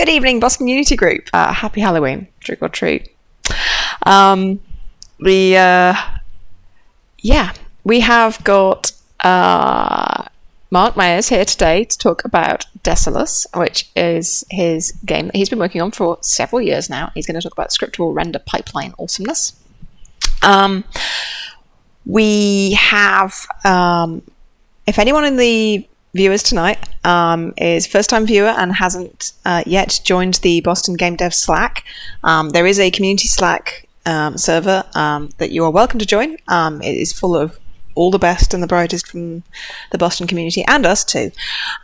Good evening, Boston Unity Group. Happy Halloween, trick or treat. We have got Mark Myers here today to talk about Desolus, which is his game that he's been working on for several years now. He's going to talk about scriptable render pipeline awesomeness. We have, if anyone in the viewers tonight is first-time viewer and hasn't yet joined the Boston Game Dev Slack, there is a community Slack server that you are welcome to join. It is full of all the best and the brightest from the Boston community and us too.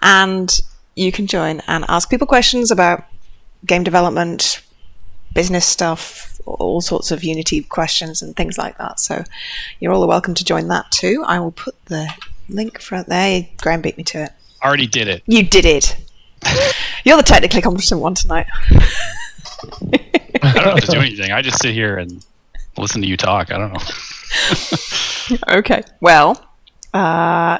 And you can join and ask people questions about game development, business stuff, all sorts of Unity questions and things like that. So you're all welcome to join that too. I will put the link front there. Graham beat me to it. Already did it. You did it. You're the technically competent one tonight. I don't have to do anything. I just sit here and listen to you talk. I don't know. Okay. Well, all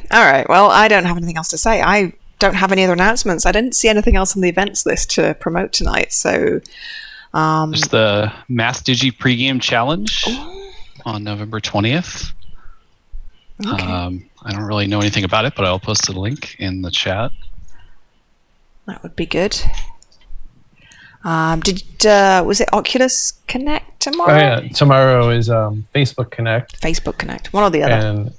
right. Well, I don't have anything else to say. I don't have any other announcements. I didn't see anything else on the events list to promote tonight. So, there's the Math Digi pregame challenge on November 20th. Okay. I don't really know anything about it, but I'll post a link in the chat. That would be good. Was it Oculus Connect tomorrow? Oh yeah, tomorrow is Facebook Connect. Facebook Connect, one or the other.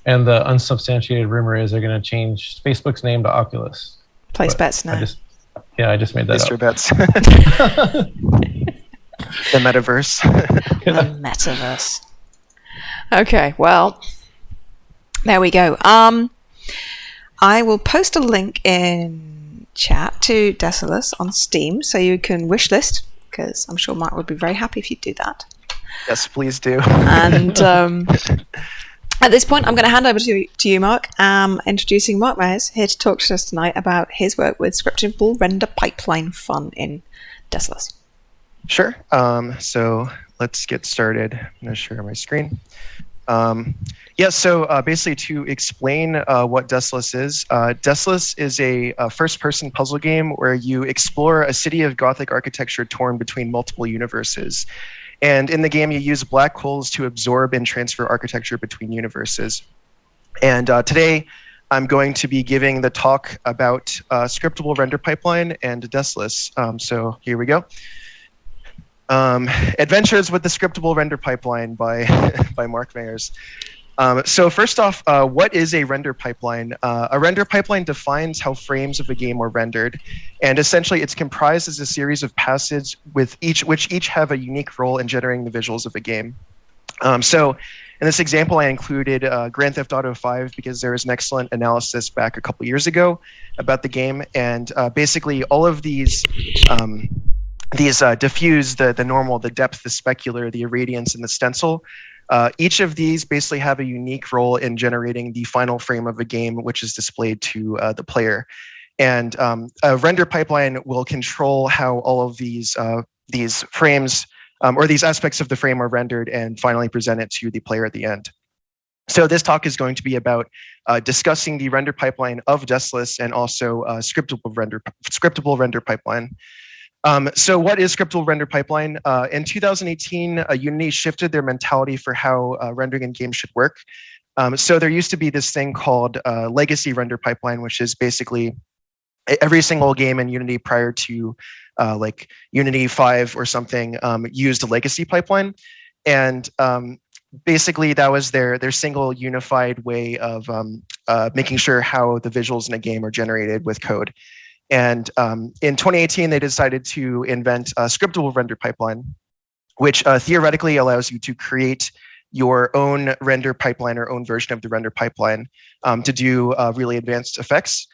And the unsubstantiated rumor is they're going to change Facebook's name to Oculus. Place bets now. I just made that Place up. your bets. The metaverse. The metaverse. Okay, well, there we go. I will post a link in chat to Desolus on Steam so you can wishlist, because I'm sure Mark would be very happy if you do that. Yes, please do. And at this point, I'm going to hand over to you, Mark. Introducing Mark Myers, here to talk to us tonight about his work with scriptable render pipeline fun in Desolus. Sure. So let's get started. I'm going to share my screen. So basically to explain what Desolus is a first-person puzzle game where you explore a city of Gothic architecture torn between multiple universes. And in the game, you use black holes to absorb and transfer architecture between universes. And today, I'm going to be giving the talk about scriptable render pipeline and Desolus. So here we go. Adventures with the Scriptable Render Pipeline by Mark Myers. So first off, what is a render pipeline? A render pipeline defines how frames of a game are rendered, and essentially it's comprised as a series of passages which each have a unique role in generating the visuals of a game. So in this example, I included Grand Theft Auto 5 because there was an excellent analysis back a couple years ago about the game, and basically all of these diffuse, the normal, the depth, the specular, the irradiance, and the stencil. Each of these basically have a unique role in generating the final frame of a game, which is displayed to the player. And a render pipeline will control how all of these frames or these aspects of the frame are rendered and finally present it to the player at the end. So this talk is going to be about discussing the render pipeline of Desolus and also scriptable render pipeline. So what is scriptable render pipeline? In 2018, Unity shifted their mentality for how rendering in games should work. So there used to be this thing called legacy render pipeline, which is basically every single game in Unity prior to like Unity 5 or something used a legacy pipeline. And basically that was their single unified way of making sure how the visuals in a game are generated with code. And in 2018, they decided to invent a scriptable render pipeline, which theoretically allows you to create your own render pipeline or own version of the render pipeline to do really advanced effects.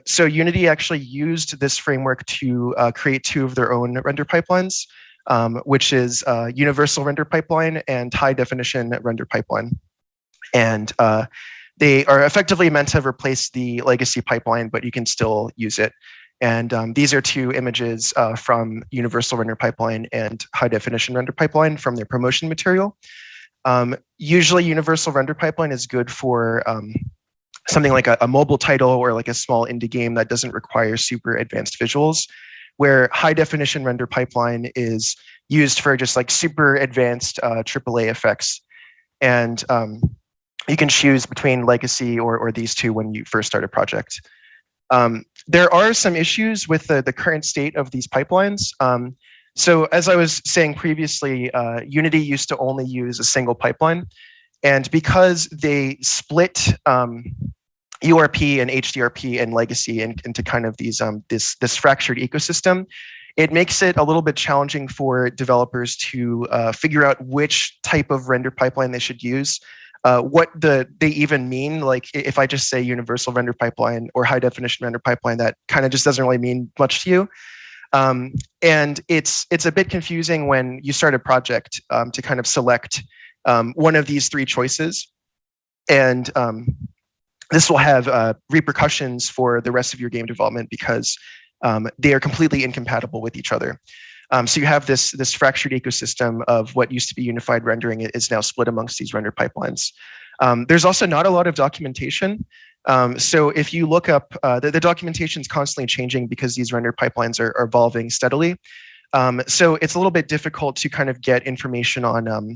So Unity actually used this framework to create two of their own render pipelines, which is universal render pipeline and high definition render pipeline. And they are effectively meant to replace the legacy pipeline, but you can still use it. And these are two images from Universal Render Pipeline and High Definition Render Pipeline from their promotion material. Usually Universal Render Pipeline is good for something like a mobile title or like a small indie game that doesn't require super advanced visuals, where high definition render pipeline is used for just like super advanced AAA effects. And you can choose between legacy or these two when you first start a project. There are some issues with the current state of these pipelines. So as I was saying previously, Unity used to only use a single pipeline. And because they split URP and HDRP and legacy into kind of these this fractured ecosystem, it makes it a little bit challenging for developers to figure out which type of render pipeline they should use, what they even mean. Like if I just say universal render pipeline or high definition render pipeline, that kind of just doesn't really mean much to you. And it's a bit confusing when you start a project to kind of select one of these three choices. And this will have repercussions for the rest of your game development because they are completely incompatible with each other. So you have this fractured ecosystem of what used to be unified rendering is now split amongst these render pipelines. There's also not a lot of documentation. So if you look up, the documentation is constantly changing because these render pipelines are evolving steadily. So it's a little bit difficult to kind of get information on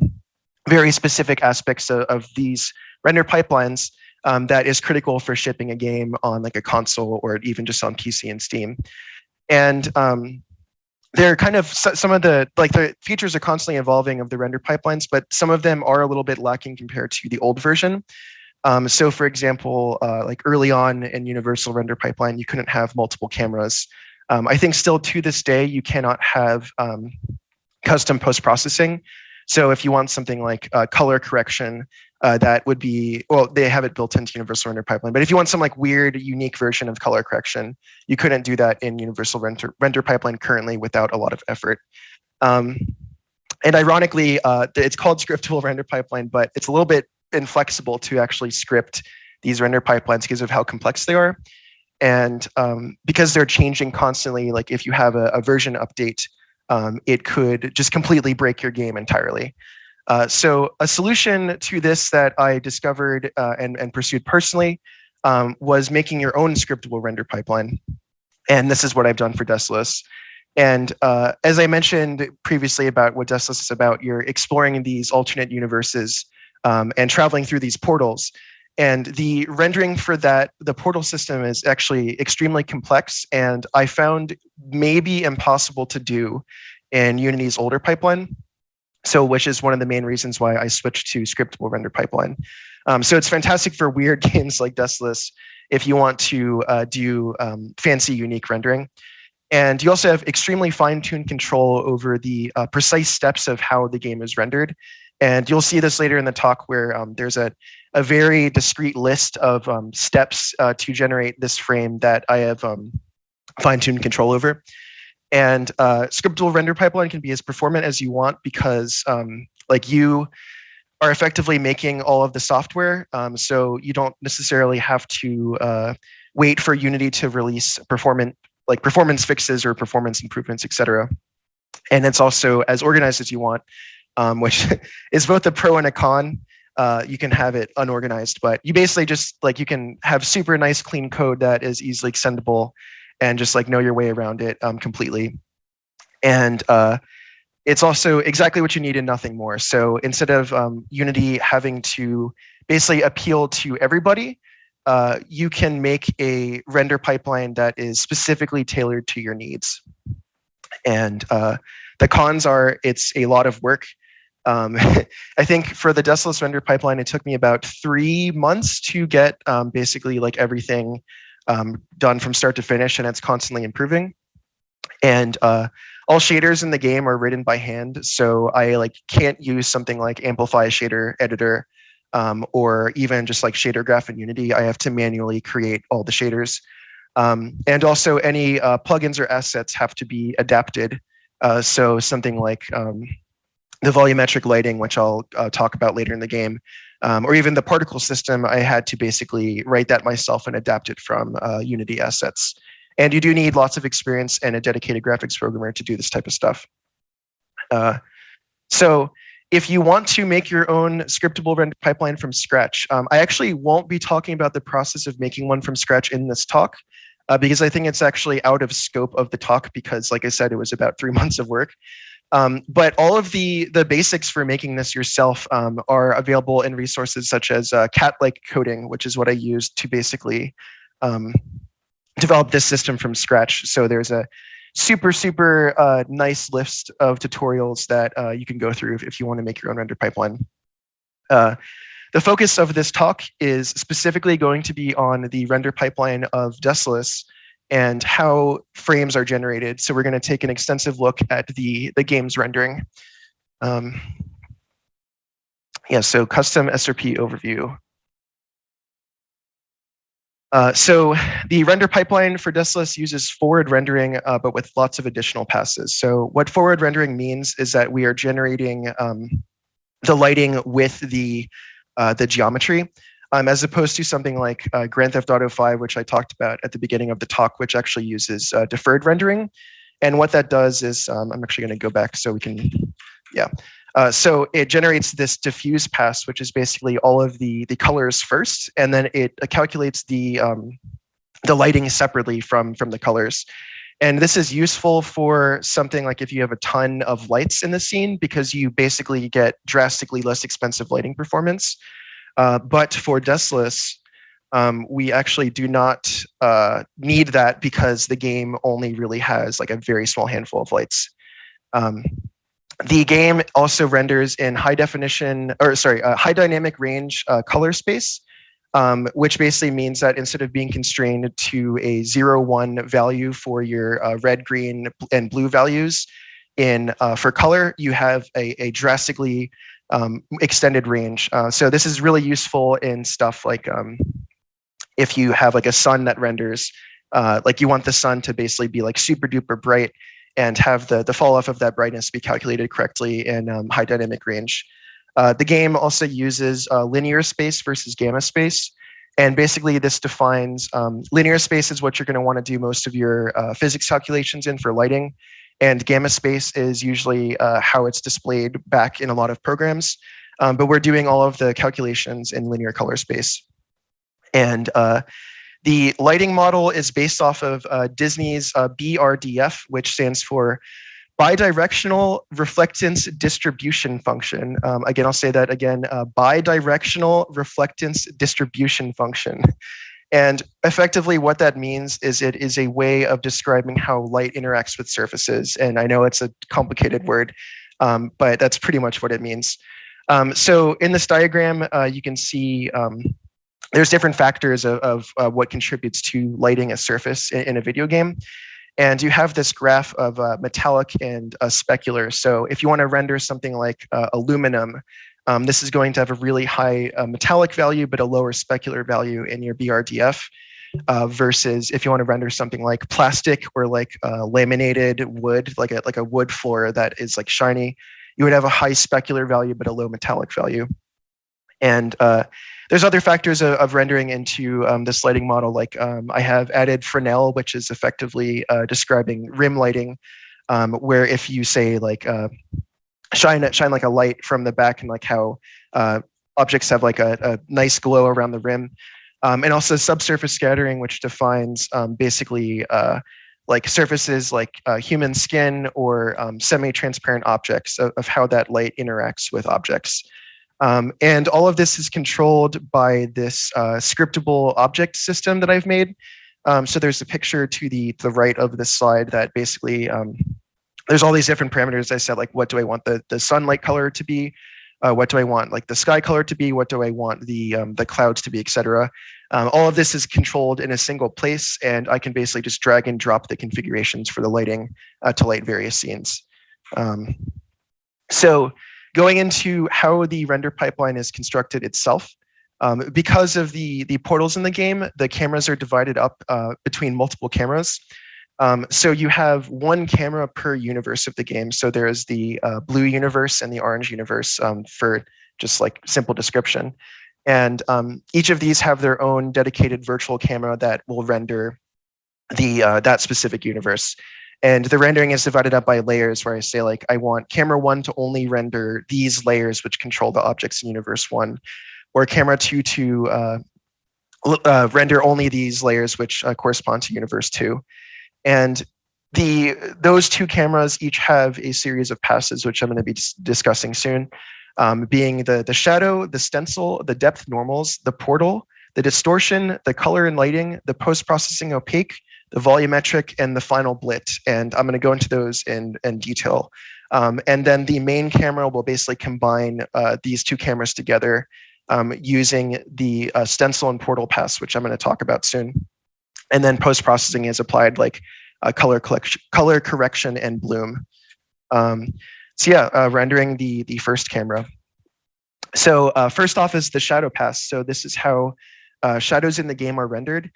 very specific aspects of these render pipelines that is critical for shipping a game on like a console or even just on PC and Steam. And they're kind of some of the features are constantly evolving of the render pipelines, but some of them are a little bit lacking compared to the old version. So for example, like early on in Universal Render Pipeline, you couldn't have multiple cameras. I think still to this day, you cannot have custom post-processing. So if you want something like color correction, that would be, well, they have it built into Universal Render Pipeline. But if you want some like weird, unique version of color correction, you couldn't do that in Universal Render Pipeline currently without a lot of effort. And ironically, it's called Scriptable Render Pipeline, but it's a little bit inflexible to actually script these render pipelines because of how complex they are. And because they're changing constantly, like if you have a version update, it could just completely break your game entirely. So a solution to this that I discovered and pursued personally was making your own scriptable render pipeline. And this is what I've done for Desolus. And as I mentioned previously about what Desolus is about, you're exploring these alternate universes and traveling through these portals. And the rendering for that, the portal system is actually extremely complex and I found maybe impossible to do in Unity's older pipeline. So which is one of the main reasons why I switched to scriptable render pipeline. So it's fantastic for weird games like Desolus if you want to do fancy, unique rendering. And you also have extremely fine-tuned control over the precise steps of how the game is rendered. And you'll see this later in the talk where there's a very discrete list of steps to generate this frame that I have fine-tuned control over. And scriptable render pipeline can be as performant as you want because like you are effectively making all of the software. So you don't necessarily have to wait for Unity to release performance fixes or performance improvements, etc. And it's also as organized as you want, which is both a pro and a con. You can have it unorganized, but you basically just you can have super nice clean code that is easily extendable and just know your way around it completely. And it's also exactly what you need and nothing more. So instead of Unity having to basically appeal to everybody, you can make a render pipeline that is specifically tailored to your needs. And the cons are it's a lot of work. I think for the Desolus render pipeline, it took me about 3 months to get basically everything done from start to finish, and it's constantly improving. And all shaders in the game are written by hand, so I can't use something like Amplify Shader Editor or even just shader graph in Unity. I have to manually create all the shaders. And also any plugins or assets have to be adapted. So something like the volumetric lighting, which I'll talk about later in the game, or even the particle system, I had to basically write that myself and adapt it from Unity assets. And you do need lots of experience and a dedicated graphics programmer to do this type of stuff. So if you want to make your own scriptable render pipeline from scratch, I actually won't be talking about the process of making one from scratch in this talk, because I think it's actually out of scope of the talk because, like I said, it was about 3 months of work. But all of the basics for making this yourself are available in resources such as cat-like coding, which is what I used to basically develop this system from scratch. So there's a super nice list of tutorials that you can go through if you want to make your own render pipeline. The focus of this talk is specifically going to be on the render pipeline of Desolus and how frames are generated. So we're going to take an extensive look at the game's rendering. So custom SRP overview. So the render pipeline for Desolus uses forward rendering, but with lots of additional passes. So what forward rendering means is that we are generating the lighting with the geometry, as opposed to something like Grand Theft Auto 5, which I talked about at the beginning of the talk, which actually uses deferred rendering. And what that does is, I'm actually going to go back so we can, so it generates this diffuse pass, which is basically all of the colors first, and then it calculates the lighting separately from the colors. And this is useful for something like if you have a ton of lights in the scene, because you basically get drastically less expensive lighting performance. But for Desolus, we actually do not need that because the game only really has like a very small handful of lights. The game also renders in high dynamic range color space, which basically means that instead of being constrained to a 0-1 value for your red, green, and blue values for color, you have a drastically extended range. So this is really useful in stuff like if you have like a sun that renders, like you want the sun to basically be like super duper bright and have the fall off of that brightness be calculated correctly in high dynamic range. The game also uses linear space versus gamma space. And basically this defines linear space is what you're going to want to do most of your physics calculations in for lighting. And gamma space is usually how it's displayed back in a lot of programs. But we're doing all of the calculations in linear color space. And the lighting model is based off of Disney's BRDF, which stands for Bidirectional Reflectance Distribution Function. Again, I'll say that again, Bidirectional Reflectance Distribution Function. And effectively what that means is it is a way of describing how light interacts with surfaces. And I know it's a complicated word, but that's pretty much what it means. So in this diagram, you can see there's different factors of what contributes to lighting a surface in a video game. And you have this graph of metallic and specular. So if you want to render something like aluminum, this is going to have a really high metallic value, but a lower specular value in your BRDF. Versus if you want to render something like plastic or like laminated wood, like a wood floor that is like shiny, you would have a high specular value, but a low metallic value. And there's other factors of rendering into this lighting model. Like I have added Fresnel, which is effectively describing rim lighting, where if you say like shine like a light from the back and like how objects have like a nice glow around the rim. And also subsurface scattering, which defines basically like surfaces like human skin or semi-transparent objects of how that light interacts with objects. And all of this is controlled by this scriptable object system that I've made. So there's a picture to the right of this slide that basically, there's all these different parameters I said, like what do I want the sunlight color to be? What do I want like the sky color to be? What do I want the clouds to be, etc. All of this is controlled in a single place, and I can basically just drag and drop the configurations for the lighting to light various scenes. So going into how the render pipeline is constructed itself, because of the portals in the game, the cameras are divided up between multiple cameras. So you have one camera per universe of the game. So there's the blue universe and the orange universe for just like simple description. And each of these have their own dedicated virtual camera that will render that specific universe. And the rendering is divided up by layers, where I say, like, I want camera 1 to only render these layers which control the objects in universe 1, or camera 2 to render only these layers which correspond to universe 2. And those two cameras each have a series of passes, which I'm going to be discussing soon, being the shadow, the stencil, the depth normals, the portal, the distortion, the color and lighting, the post-processing opaque, the volumetric, and the final blit. And I'm going to go into those in detail. And then the main camera will basically combine these two cameras together using the stencil and portal pass, which I'm going to talk about soon. And then post-processing is applied like color correction, and bloom. So yeah, rendering the first camera. So first off is the shadow pass. So this is how shadows in the game are rendered.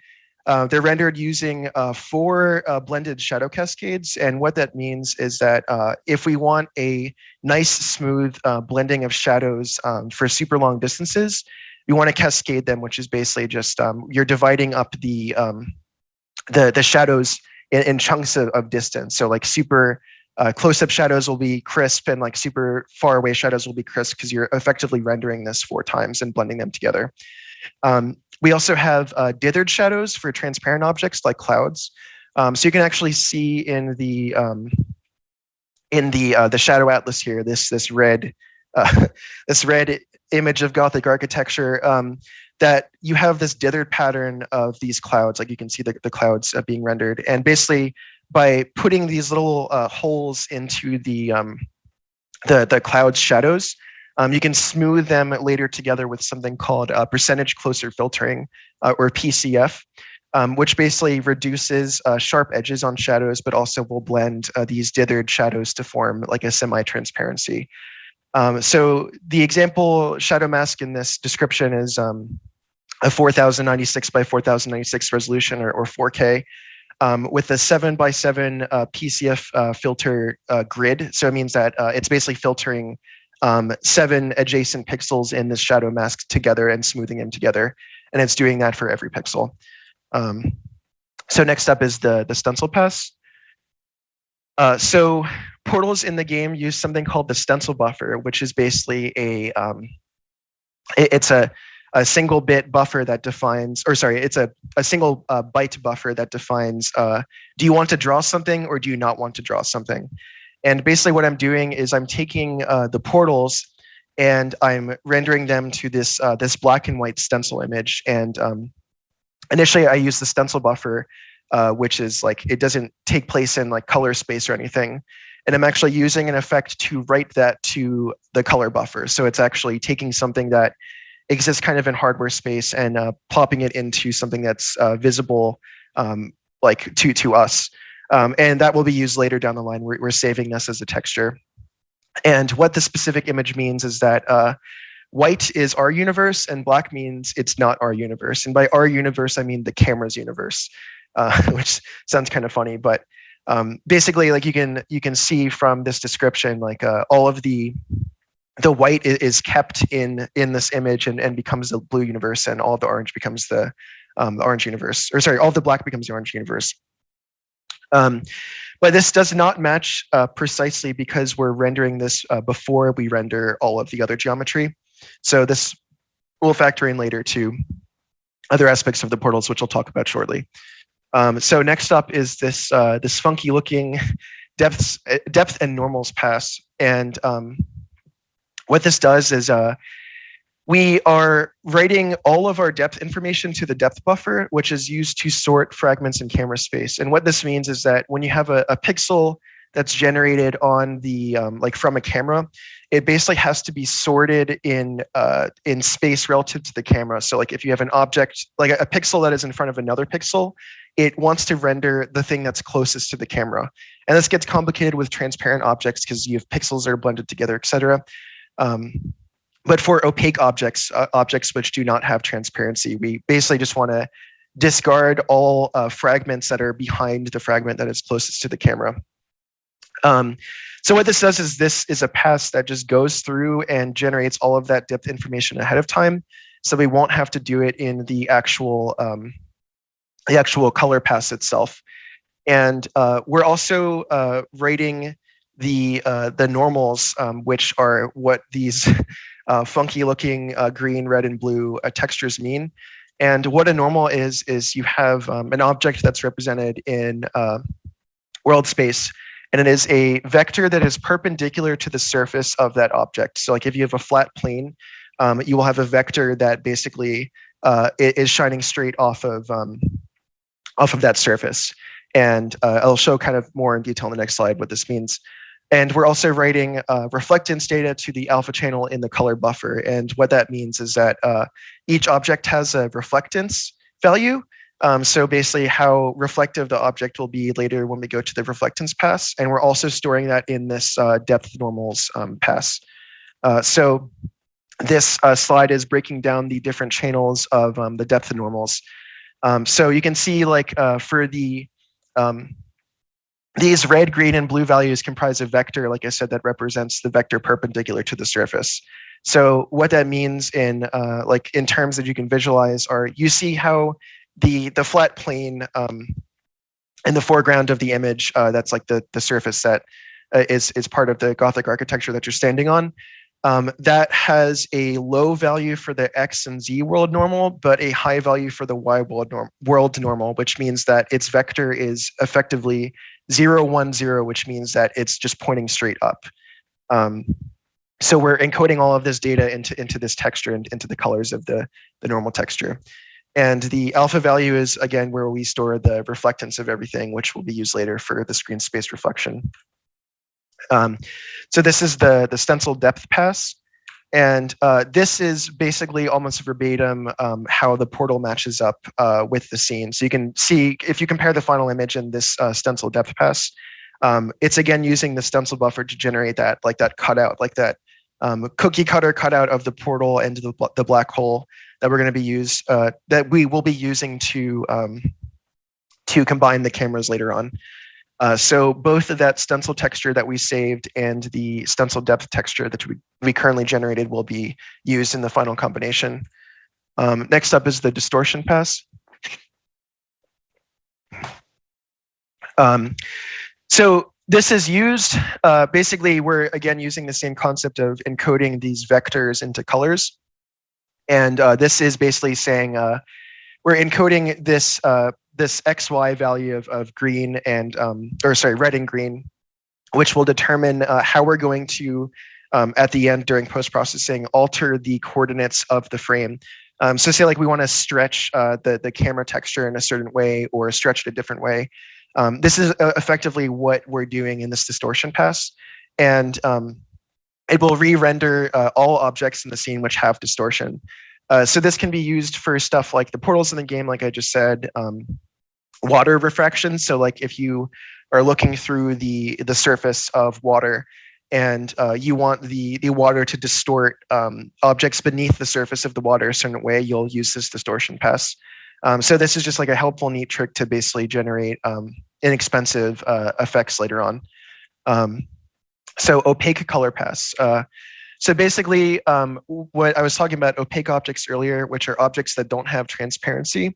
They're rendered using 4 blended shadow cascades. And what that means is that if we want a nice, smooth blending of shadows for super long distances, we want to cascade them, which is basically just you're dividing up the shadows in chunks of distance. So like super close-up shadows will be crisp, and like super far away shadows will be crisp, because you're effectively rendering this 4 times and blending them together. We also have dithered shadows for transparent objects like clouds. So you can actually see in the shadow atlas here, this red this red image of Gothic architecture, that you have this dithered pattern of these clouds. Like you can see the clouds being rendered, and basically by putting these little holes into the cloud's shadows, you can smooth them later together with something called percentage closer filtering, or PCF, which basically reduces sharp edges on shadows, but also will blend these dithered shadows to form like a semi-transparency. So the example shadow mask in this description is a 4096 by 4096 resolution, or 4K, with a 7x7 PCF filter grid. So it means that it's basically filtering 7 adjacent pixels in this shadow mask together and smoothing them together. And it's doing that for every pixel. So next up is the stencil pass. So portals in the game use something called the stencil buffer, which is basically it's a single bit buffer that defines, or sorry, it's a single byte buffer that defines, do you want to draw something or do you not want to draw something? And basically what I'm doing is I'm taking the portals and I'm rendering them to this black and white stencil image. And initially I use the stencil buffer, which is like, it doesn't take place in like color space or anything. And I'm actually using an effect to write that to the color buffer. So it's actually taking something that exists kind of in hardware space and plopping it into something that's visible, like to us. And that will be used later down the line. We're saving this as a texture. And what the specific image means is that white is our universe and black means it's not our universe. And by our universe, I mean the camera's universe, which sounds kind of funny. But basically, like you can see from this description, like all of the white is kept in this image and becomes the blue universe, and all of the orange becomes the orange universe. Or sorry, all of the black becomes the orange universe. But this does not match precisely because we're rendering this before we render all of the other geometry. So this will factor in later to other aspects of the portals, which I'll talk about shortly. So next up is this funky looking depth and normals pass. And what this does is we are writing all of our depth information to the depth buffer, which is used to sort fragments in camera space. And what this means is that when you have a pixel that's generated on the like from a camera, it basically has to be sorted in space relative to the camera. So like if you have an object, like a pixel that is in front of another pixel, it wants to render the thing that's closest to the camera. And this gets complicated with transparent objects because you have pixels that are blended together, et cetera. But for opaque objects, objects which do not have transparency, we basically just want to discard all fragments that are behind the fragment that is closest to the camera. So what this does is this is a pass that just goes through and generates all of that depth information ahead of time. So we won't have to do it in the actual color pass itself. And we're also writing the normals, which are what these funky looking green, red, and blue textures mean. And what a normal is you have an object that's represented in world space, and it is a vector that is perpendicular to the surface of that object. So like if you have a flat plane, you will have a vector that basically is shining straight off of that surface. And I'll show kind of more in detail in the next slide what this means. And we're also writing reflectance data to the alpha channel in the color buffer. And what that means is that each object has a reflectance value. So basically how reflective the object will be later when we go to the reflectance pass. And we're also storing that in this depth normals pass. So this slide is breaking down the different channels of the depth normals. So you can see like for the these red, green, and blue values comprise a vector, like I said, that represents the vector perpendicular to the surface. So what that means in like in terms that you can visualize are, you see how the flat plane in the foreground of the image, that's like the surface that is part of the Gothic architecture that you're standing on. That has a low value for the X and Z world normal, but a high value for the Y world normal, which means that its vector is effectively 0, 1, 0, which means that it's just pointing straight up. So we're encoding all of this data into this texture and into the colors of the normal texture. And the alpha value is, again, where we store the reflectance of everything, which will be used later for the screen space reflection. So this is the stencil depth pass. And this is basically almost verbatim how the portal matches up with the scene. So you can see, if you compare the final image and this stencil depth pass, it's again using the stencil buffer to generate that, like that cutout, like that cookie cutter cutout of the portal and the black hole that we're going to be that we will be using to combine the cameras later on. So both of that stencil texture that we saved and the stencil depth texture that we currently generated will be used in the final combination. Next up is the distortion pass. So this is used, basically we're again using the same concept of encoding these vectors into colors. And this is basically saying we're encoding this this XY value of green and, red and green, which will determine how we're going to, at the end during post-processing, alter the coordinates of the frame. So say like we want to stretch the camera texture in a certain way or stretch it a different way. This is effectively what we're doing in this distortion pass. And it will re-render all objects in the scene which have distortion. So this can be used for stuff like the portals in the game, like I just said, water refraction. So like if you are looking through the surface of water and you want the water to distort objects beneath the surface of the water a certain way, you'll use this distortion pass. So this is just like a helpful, neat trick to basically generate inexpensive effects later on. So opaque color pass. So basically, what I was talking about opaque objects earlier, which are objects that don't have transparency.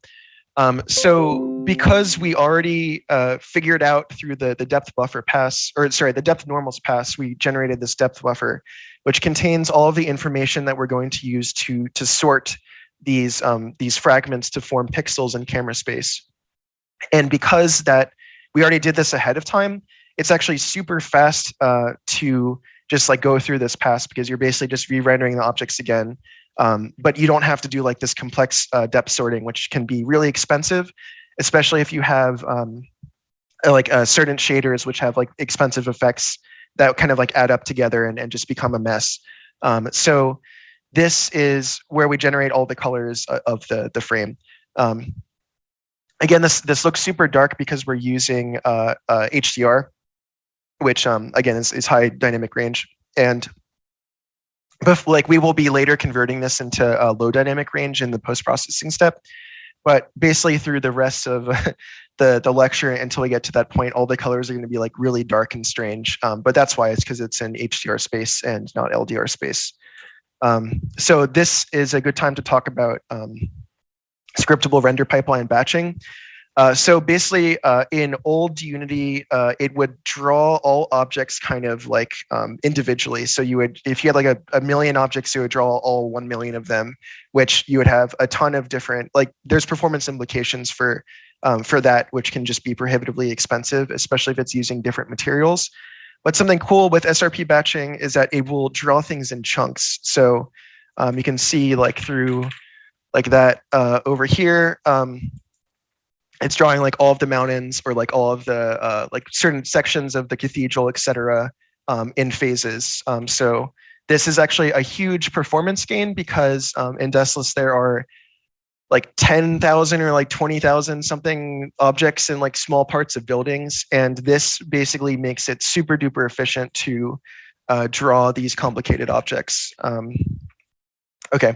So because we already figured out through the depth buffer pass, or sorry, the depth normals pass, we generated this depth buffer, which contains all of the information that we're going to use to sort these fragments to form pixels in camera space. And because that we already did this ahead of time, it's actually super fast to just like go through this pass because you're basically just re-rendering the objects again. But you don't have to do like this complex depth sorting, which can be really expensive, especially if you have like certain shaders which have like expensive effects that kind of like add up together and just become a mess. So this is where we generate all the colors of the frame. Again, this looks super dark because we're using HDR, which again is high dynamic range. And like we will be later converting this into a low dynamic range in the post-processing step. But basically through the rest of the lecture until we get to that point, all the colors are going to be like really dark and strange. But that's why, it's because it's in HDR space and not LDR space. So this is a good time to talk about scriptable render pipeline batching. So basically, in old Unity, it would draw all objects kind of like individually. So you would, if you had like a million objects, you would draw all 1 million of them, which you would have a ton of different, like there's performance implications for that, which can just be prohibitively expensive, especially if it's using different materials. But something cool with SRP batching is that it will draw things in chunks. So you can see like through like that over here. It's drawing like all of the mountains or like all of the like certain sections of the cathedral, etc., in phases. So this is actually a huge performance gain because in Desolus there are like 10,000 or like 20,000 something objects in like small parts of buildings, and this basically makes it super duper efficient to draw these complicated objects. Okay,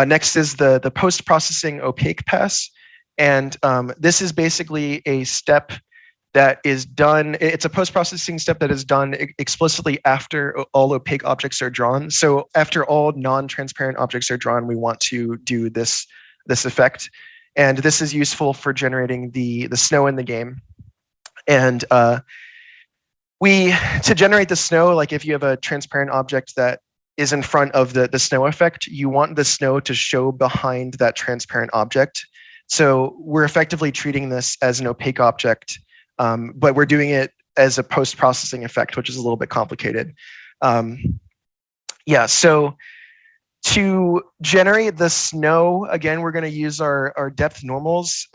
next is the post-processing opaque pass. And this is basically a step that is done. It's a post-processing step that is done explicitly after all opaque objects are drawn. So after all non-transparent objects are drawn, we want to do this effect. And this is useful for generating the snow in the game. And to generate the snow, like if you have a transparent object that is in front of the snow effect, you want the snow to show behind that transparent object. So we're effectively treating this as an opaque object, but we're doing it as a post-processing effect, which is a little bit complicated. Yeah, so to generate the snow, again, we're going to use our depth normals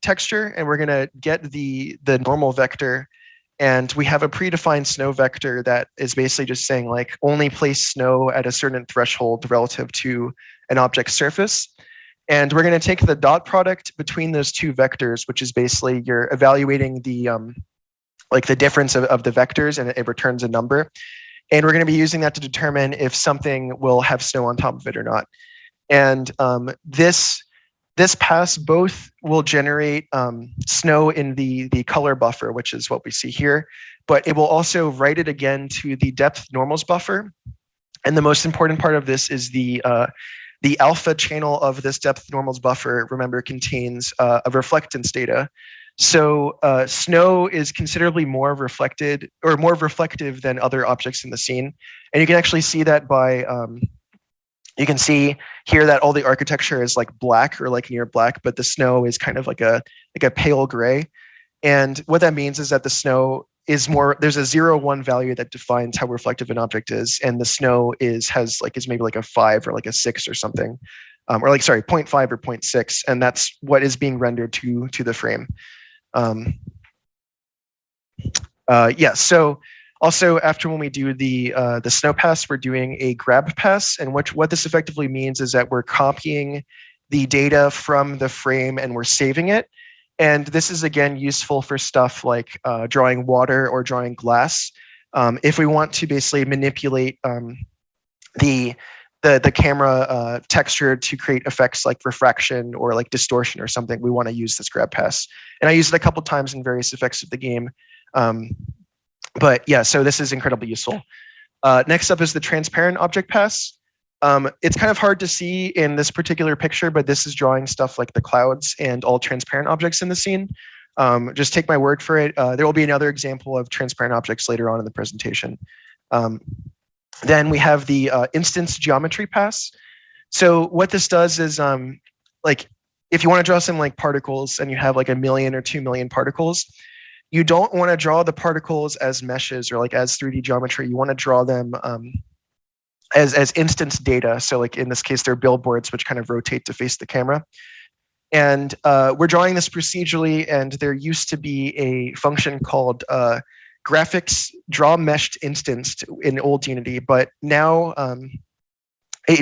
texture, and we're going to get the normal vector. And we have a predefined snow vector that is basically just saying like only place snow at a certain threshold relative to an object's surface. And we're going to take the dot product between those two vectors, which is basically you're evaluating the like the difference of the vectors, and it returns a number. And we're going to be using that to determine if something will have snow on top of it or not. And this pass both will generate snow in the color buffer, which is what we see here, but it will also write it again to the depth normals buffer. And the most important part of this is the alpha channel of this depth normals buffer, remember, contains a reflectance data. So snow is considerably more reflected or more reflective than other objects in the scene. And you can actually see that by, you can see here that all the architecture is like black or like near black, but the snow is kind of like a pale gray. And what that means is that the snow is more, there's a 0-1 value that defines how reflective an object is, and the snow is maybe like a 5 or like a 6 or something, or like, sorry, 0.5 or 0.6, and that's what is being rendered to the frame. Yeah, so also after when we do the snow pass, we're doing a grab pass, and what this effectively means is that we're copying the data from the frame and we're saving it. And this is, again, useful for stuff like drawing water or drawing glass. If we want to basically manipulate the camera texture to create effects like refraction or like distortion or something, we want to use this grab pass. And I used it a couple times in various effects of the game. But yeah, so this is incredibly useful. Next up is the transparent object pass. It's kind of hard to see in this particular picture, but this is drawing stuff like the clouds and all transparent objects in the scene. Just take my word for it. There will be another example of transparent objects later on in the presentation. Then we have the instance geometry pass. So what this does is like if you want to draw some like particles and you have like 1 million or 2 million particles, you don't want to draw the particles as meshes or like as 3D geometry. You want to draw them as instance data. So like in this case, they're billboards which kind of rotate to face the camera. And we're drawing this procedurally, and there used to be a function called graphics draw meshed instanced in old Unity, but now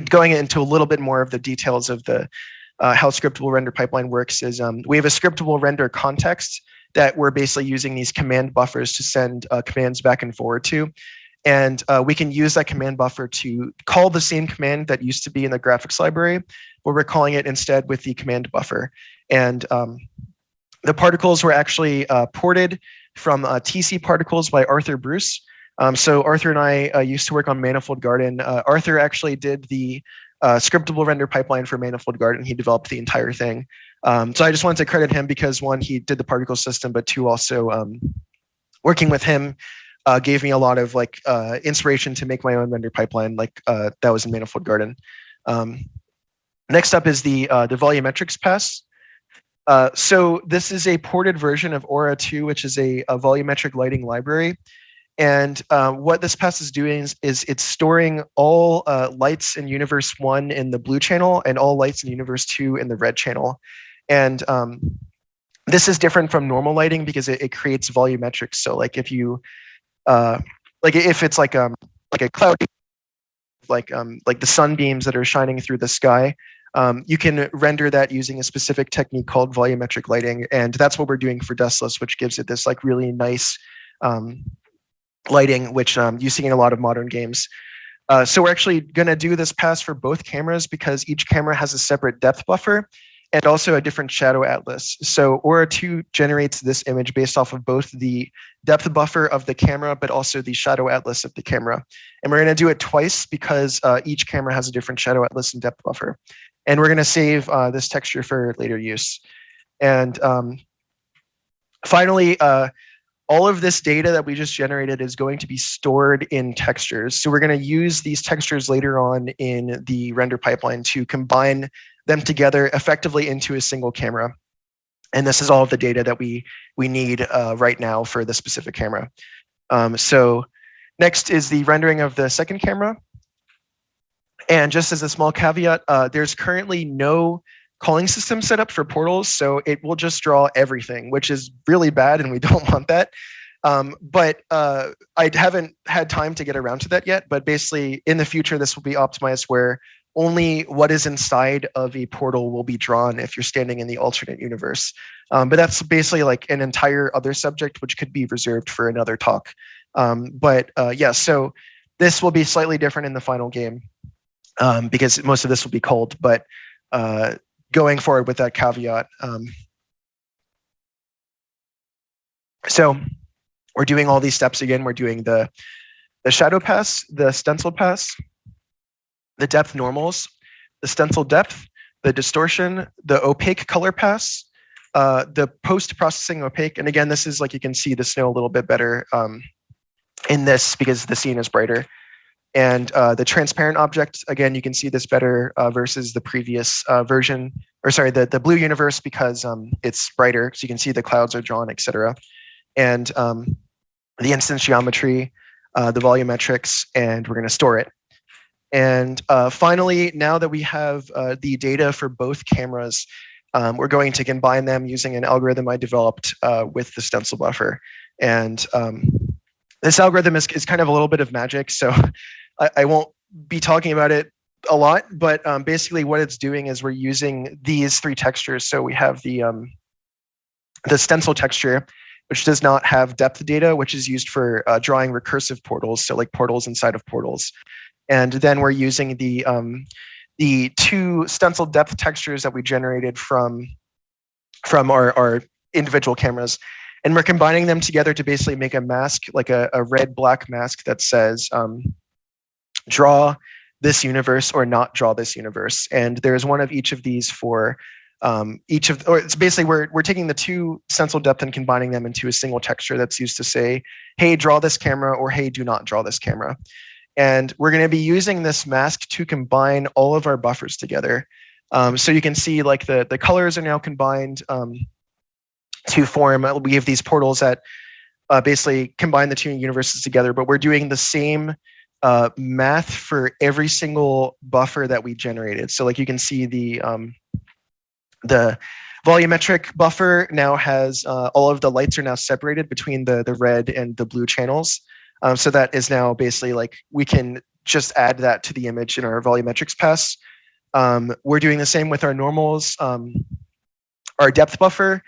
going into a little bit more of the details of the how scriptable render pipeline works is we have a scriptable render context that we're basically using these command buffers to send commands back and forward to. And we can use that command buffer to call the same command that used to be in the graphics library, but we're calling it instead with the command buffer. And the particles were actually ported from TC Particles by Arthur Bruce. So Arthur and I used to work on Manifold Garden. Arthur actually did the scriptable render pipeline for Manifold Garden. He developed the entire thing. So I just wanted to credit him because one, he did the particle system, but two, also working with him gave me a lot of like inspiration to make my own render pipeline, like that was in Manifold Garden. Next up is the volumetrics pass. So this is a ported version of Aura 2, which is a volumetric lighting library. And what this pass is doing is it's storing all lights in Universe 1 in the blue channel and all lights in Universe 2 in the red channel. And this is different from normal lighting because it creates volumetrics. So like if you, like if it's like a cloud, like the sunbeams that are shining through the sky, you can render that using a specific technique called volumetric lighting. And that's what we're doing for Desolus, which gives it this like really nice lighting, which you see in a lot of modern games. So we're actually going to do this pass for both cameras because each camera has a separate depth buffer and also a different shadow atlas. So Aura 2 generates this image based off of both the depth buffer of the camera, but also the shadow atlas of the camera. And we're going to do it twice because each camera has a different shadow atlas and depth buffer. And we're going to save this texture for later use. And finally, all of this data that we just generated is going to be stored in textures. So we're going to use these textures later on in the render pipeline to combine them together effectively into a single camera. And this is all of the data that we need right now for the specific camera. So next is the rendering of the second camera. And just as a small caveat, there's currently no calling system set up for portals, so it will just draw everything, which is really bad, and we don't want that. But I haven't had time to get around to that yet, but basically in the future, this will be optimized where only what is inside of a portal will be drawn if you're standing in the alternate universe. But that's basically like an entire other subject, which could be reserved for another talk. Yeah, so this will be slightly different in the final game because most of this will be cold, but going forward with that caveat. So we're doing all these steps again. We're doing the shadow pass, the stencil pass, the depth normals, the stencil depth, the distortion, the opaque color pass, the post-processing opaque. And again, this is like you can see the snow a little bit better in this because the scene is brighter. And the transparent object, again, you can see this better versus the previous version, or sorry, the blue universe because it's brighter, so you can see the clouds are drawn, etc. And the instance geometry, the volumetrics, and we're going to store it. And finally, now that we have the data for both cameras, we're going to combine them using an algorithm I developed with the stencil buffer. And this algorithm is kind of a little bit of magic, so I won't be talking about it a lot, but basically what it's doing is we're using these three textures. So we have the stencil texture, which does not have depth data, which is used for drawing recursive portals, so like portals inside of portals. And then we're using the two stencil depth textures that we generated from our individual cameras. And we're combining them together to basically make a mask, like a red-black mask that says, draw this universe or not draw this universe. And there's one of each of these for each of, or it's basically we're taking the two stencil depth and combining them into a single texture that's used to say, hey, draw this camera, or hey, do not draw this camera. And we're going to be using this mask to combine all of our buffers together. So you can see like the colors are now combined to form, we have these portals that basically combine the two universes together, but we're doing the same math for every single buffer that we generated. So like you can see the volumetric buffer now has all of the lights are now separated between the red and the blue channels. So that is now basically like we can just add that to the image in our volumetrics pass. We're doing the same with our normals, our depth buffer,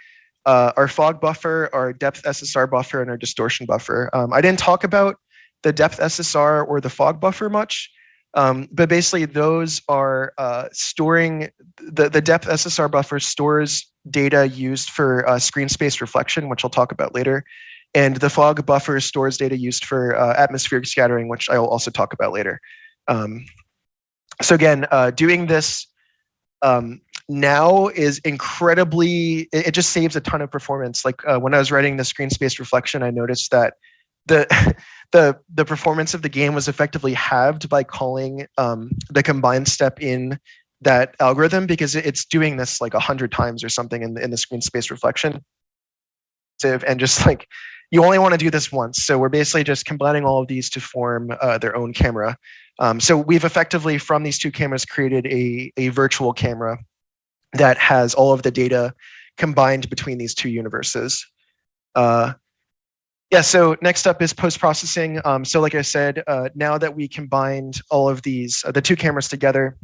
our fog buffer, our depth SSR buffer, and our distortion buffer. I didn't talk about the depth SSR or the fog buffer much, but basically those are storing, the depth SSR buffer stores data used for screen space reflection, which I'll talk about later. And the fog buffer stores data used for atmospheric scattering, which I will also talk about later. So again, doing this now is incredibly, it just saves a ton of performance. Like when I was writing the screen space reflection, I noticed that the the performance of the game was effectively halved by calling the combine step in that algorithm, because it's doing this like 100 times or something in the screen space reflection. And just like, you only want to do this once. So we're basically just combining all of these to form their own camera. So we've effectively, from these two cameras, created a virtual camera that has all of the data combined between these two universes. Yeah, so next up is post-processing. So like I said, now that we combined all of these, the two cameras together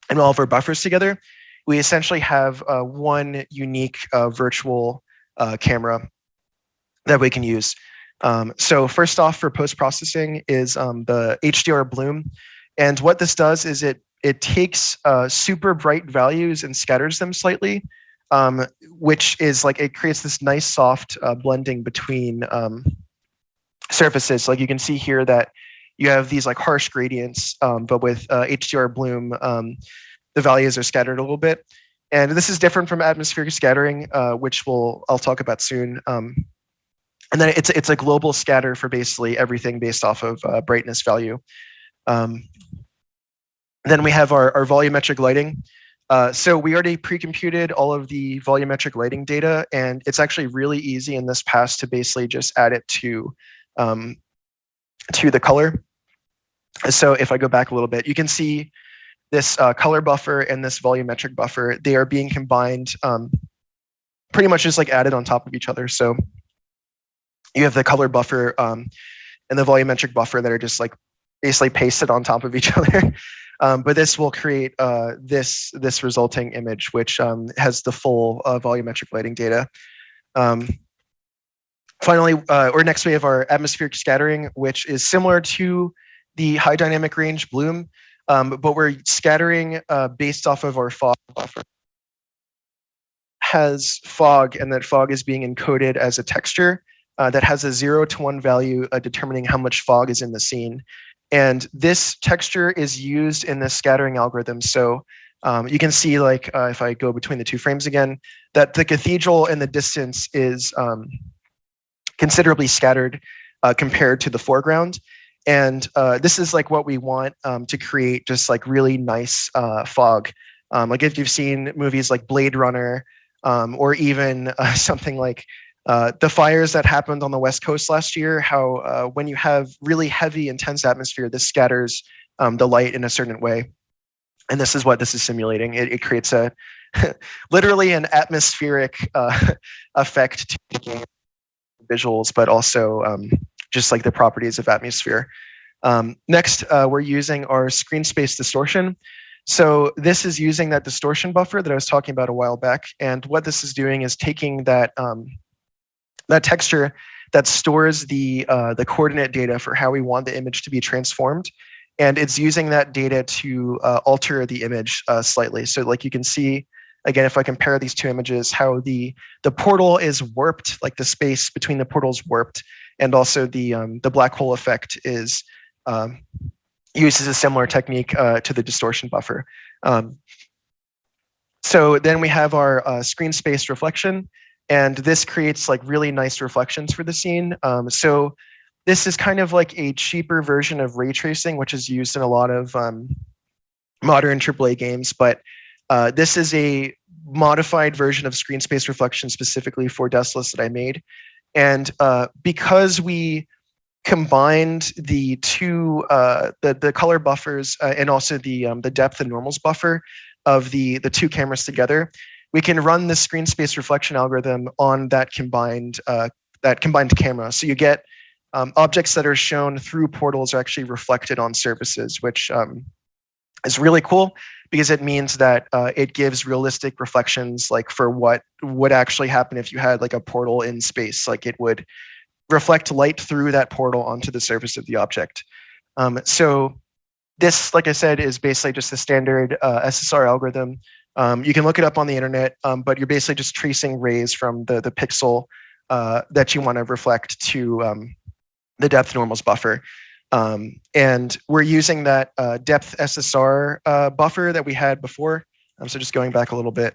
and all of our buffers together, we essentially have one unique virtual camera that we can use. So first off, for post-processing is the HDR bloom. And what this does is it takes super bright values and scatters them slightly, which is like, it creates this nice soft blending between surfaces. Like you can see here that you have these like harsh gradients, but with HDR bloom, the values are scattered a little bit. And this is different from atmospheric scattering, which I'll talk about soon. And then it's a global scatter for basically everything based off of brightness value. Then we have our volumetric lighting. So we already pre-computed all of the volumetric lighting data, and it's actually really easy in this pass to basically just add it to the color. So if I go back a little bit, you can see this color buffer and this volumetric buffer. They are being combined, pretty much just like added on top of each other. So you have the color buffer and the volumetric buffer that are just like basically pasted on top of each other. But this will create this resulting image, which has the full volumetric lighting data. Finally, or next we have our atmospheric scattering, which is similar to the high dynamic range bloom, but we're scattering based off of our fog buffer. Has fog, and that fog is being encoded as a texture that has a 0 to 1 value determining how much fog is in the scene. And this texture is used in the scattering algorithm. So you can see, like, if I go between the two frames again, that the cathedral in the distance is considerably scattered compared to the foreground. And this is like what we want to create just like really nice fog. Like if you've seen movies like Blade Runner or even something like the fires that happened on the West Coast last year, how when you have really heavy, intense atmosphere, this scatters the light in a certain way. And this is what this is simulating. It creates a literally an atmospheric effect to the game visuals, but also just like the properties of atmosphere. Next, we're using our screen space distortion. So this is using that distortion buffer that I was talking about a while back. And what this is doing is taking that that texture that stores the coordinate data for how we want the image to be transformed. And it's using that data to alter the image slightly. So like you can see, again, if I compare these two images, how the portal is warped, like the space between the portals warped, and also the black hole effect is uses a similar technique to the distortion buffer. So then we have our screen space reflection, and this creates like really nice reflections for the scene. So this is kind of like a cheaper version of ray tracing, which is used in a lot of modern AAA games, but this is a modified version of screen space reflection specifically for Desolus that I made. And because we combined the two, the color buffers and also the depth and normals buffer of the two cameras together, we can run the screen space reflection algorithm on that combined camera. So you get objects that are shown through portals are actually reflected on surfaces, which is really cool because it means that it gives realistic reflections, like for what would actually happen if you had like a portal in space. Like it would reflect light through that portal onto the surface of the object. So this, like I said, is basically just a standard SSR algorithm. You can look it up on the internet, but you're basically just tracing rays from the pixel that you want to reflect to the depth normals buffer. And we're using that depth SSR buffer that we had before. So just going back a little bit,